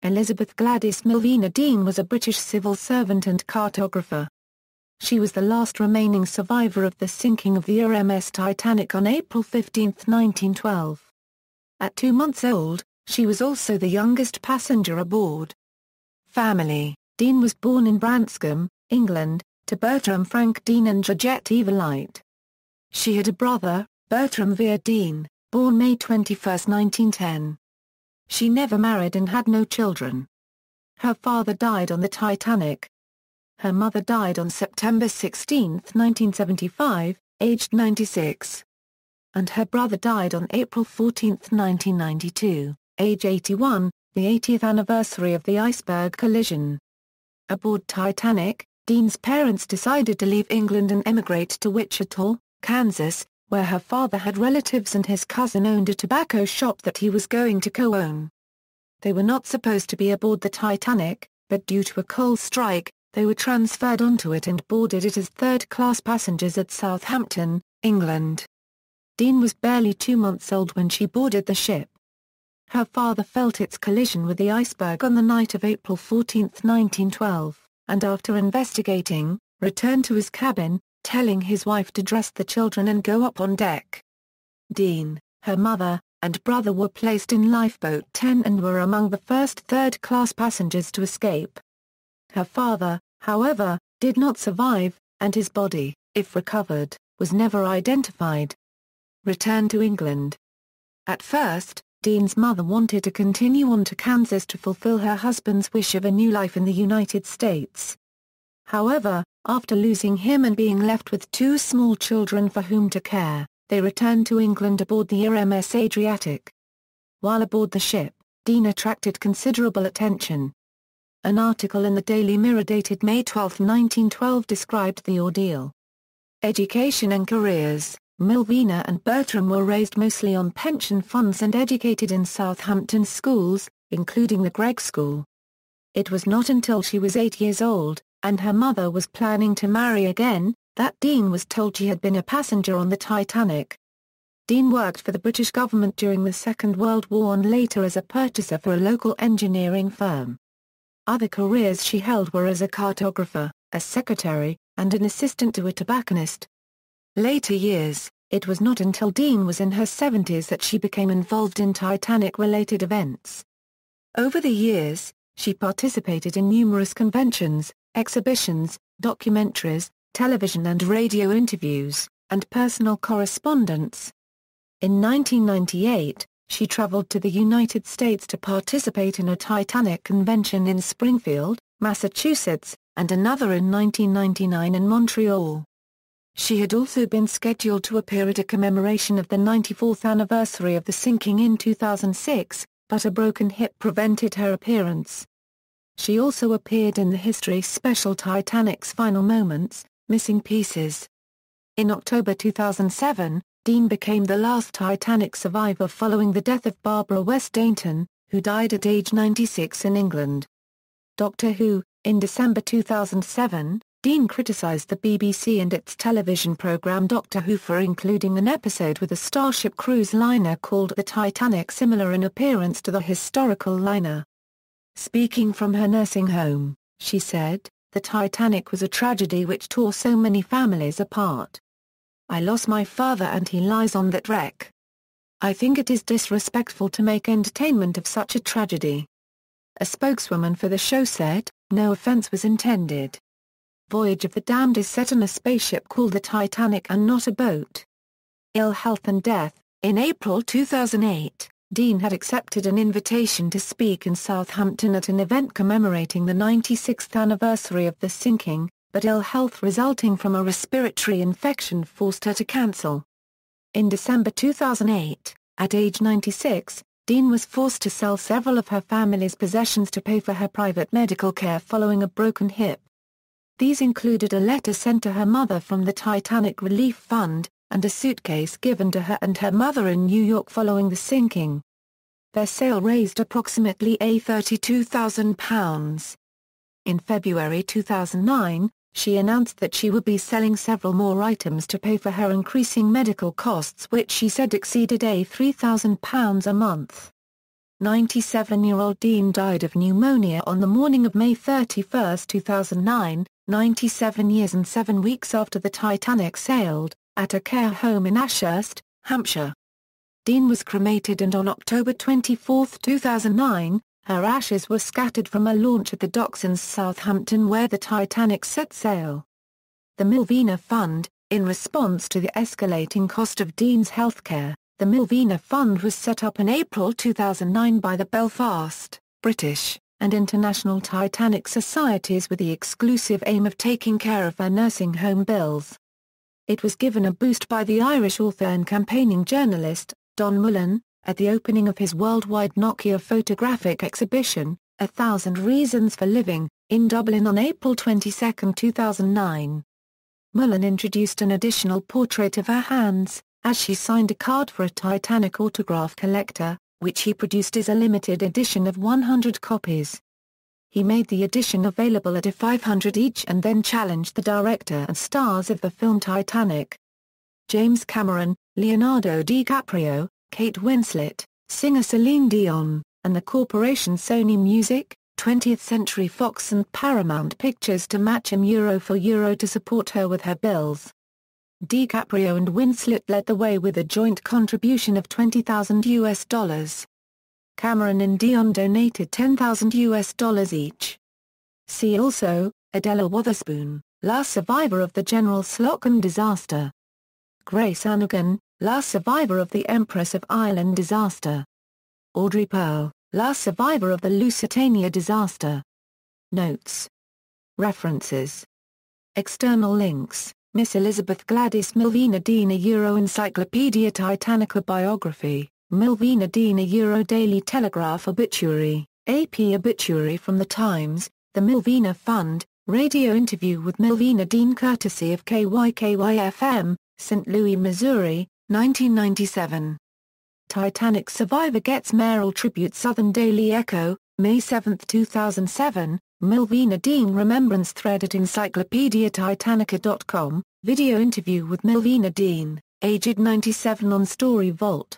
Elizabeth Gladys Millvina Dean was a British civil servant and cartographer. She was the last remaining survivor of the sinking of the RMS Titanic on April 15, 1912. At 2 months old, she was also the youngest passenger aboard. Family: Dean was born in Branscombe, England, to Bertram Frank Dean and Georgette Eva Light. She had a brother, Bertram Vere Dean, born May 21, 1910. She never married and had no children. Her father died on the Titanic. Her mother died on September 16, 1975, aged 96. And her brother died on April 14, 1992, age 81, the 80th anniversary of the iceberg collision. Aboard Titanic, Dean's parents decided to leave England and emigrate to Wichita, Kansas, where her father had relatives and his cousin owned a tobacco shop that he was going to co-own. They were not supposed to be aboard the Titanic, but due to a coal strike, they were transferred onto it and boarded it as third-class passengers at Southampton, England. Dean was barely 2 months old when she boarded the ship. Her father felt its collision with the iceberg on the night of April 14, 1912, and after investigating, returned to his cabin, telling his wife to dress the children and go up on deck. Dean, her mother, and brother were placed in Lifeboat 10 and were among the first third-class passengers to escape. Her father, however, did not survive, and his body, if recovered, was never identified. Return to England. At first, Dean's mother wanted to continue on to Kansas to fulfill her husband's wish of a new life in the United States. However, after losing him and being left with 2 small children for whom to care, they returned to England aboard the RMS Adriatic. While aboard the ship, Dean attracted considerable attention. An article in the Daily Mirror dated May 12, 1912 described the ordeal. Education and careers: Millvina and Bertram were raised mostly on pension funds and educated in Southampton schools, including the Gregg School. It was not until she was 8 years old, and her mother was planning to marry again, that Dean was told she had been a passenger on the Titanic. Dean worked for the British government during the Second World War and later as a purchaser for a local engineering firm. Other careers she held were as a cartographer, a secretary, and an assistant to a tobacconist. Later years: it was not until Dean was in her 70s that she became involved in Titanic-related events. Over the years, she participated in numerous conventions, exhibitions, documentaries, television and radio interviews, and personal correspondence. In 1998, she traveled to the United States to participate in a Titanic convention in Springfield, Massachusetts, and another in 1999 in Montreal. She had also been scheduled to appear at a commemoration of the 94th anniversary of the sinking in 2006, but a broken hip prevented her appearance. She also appeared in the History special Titanic's Final Moments, Missing Pieces. In October 2007, Dean became the last Titanic survivor following the death of Barbara West Dainton, who died at age 96 in England. Doctor Who: in December 2007, Dean criticised the BBC and its television programme Doctor Who for including an episode with a Starship cruise liner called the Titanic similar in appearance to the historical liner. Speaking from her nursing home, she said, "The Titanic was a tragedy which tore so many families apart. I lost my father and he lies on that wreck. I think it is disrespectful to make entertainment of such a tragedy." A spokeswoman for the show said, "No offense was intended. Voyage of the Damned is set on a spaceship called the Titanic and not a boat." Ill health and death: in April 2008, Dean had accepted an invitation to speak in Southampton at an event commemorating the 96th anniversary of the sinking, but ill health resulting from a respiratory infection forced her to cancel. In December 2008, at age 96, Dean was forced to sell several of her family's possessions to pay for her private medical care following a broken hip. These included a letter sent to her mother from the Titanic Relief Fund, and a suitcase given to her and her mother in New York following the sinking. Their sale raised approximately £32,000. In February 2009, she announced that she would be selling several more items to pay for her increasing medical costs which she said exceeded £3,000 a month. 97-year-old Dean died of pneumonia on the morning of May 31, 2009, 97 years and 7 weeks after the Titanic sailed, at a care home in Ashurst, Hampshire. Dean was cremated, and on October 24, 2009, her ashes were scattered from a launch at the docks in Southampton where the Titanic set sail. The Millvina Fund. In response to the escalating cost of Dean's healthcare, the Millvina Fund was set up in April 2009 by the Belfast, British, and International Titanic Societies with the exclusive aim of taking care of their nursing home bills. It was given a boost by the Irish author and campaigning journalist, Don Mullen, at the opening of his worldwide Nokia photographic exhibition, 1,000 Reasons for Living, in Dublin on April 22, 2009. Mullen introduced an additional portrait of her hands, as she signed a card for a Titanic autograph collector, which he produced as a limited edition of 100 copies. He made the edition available at a $500 each and then challenged the director and stars of the film Titanic, James Cameron, Leonardo DiCaprio, Kate Winslet, singer Celine Dion, and the corporation Sony Music, 20th Century Fox and Paramount Pictures to match him euro for euro to support her with her bills. DiCaprio and Winslet led the way with a joint contribution of $20,000. Cameron and Dion donated $10,000 each. See also, Adela Wotherspoon, last survivor of the General Slocum disaster. Grace Annigan, last survivor of the Empress of Ireland disaster. Audrey Pearl, last survivor of the Lusitania disaster. Notes. References. External links: Miss Elizabeth Gladys Millvina Dean, a Euro Encyclopedia Titanica biography, Millvina Dean, a Euro Daily Telegraph obituary, AP obituary from The Times, The Millvina Fund, radio interview with Millvina Dean courtesy of KYKY-FM, St. Louis, Missouri, 1997. Titanic survivor gets mayoral tribute. Southern Daily Echo, May 7, 2007, Millvina Dean remembrance thread at encyclopediatitanica.com, video interview with Millvina Dean, aged 97 on Story Vault.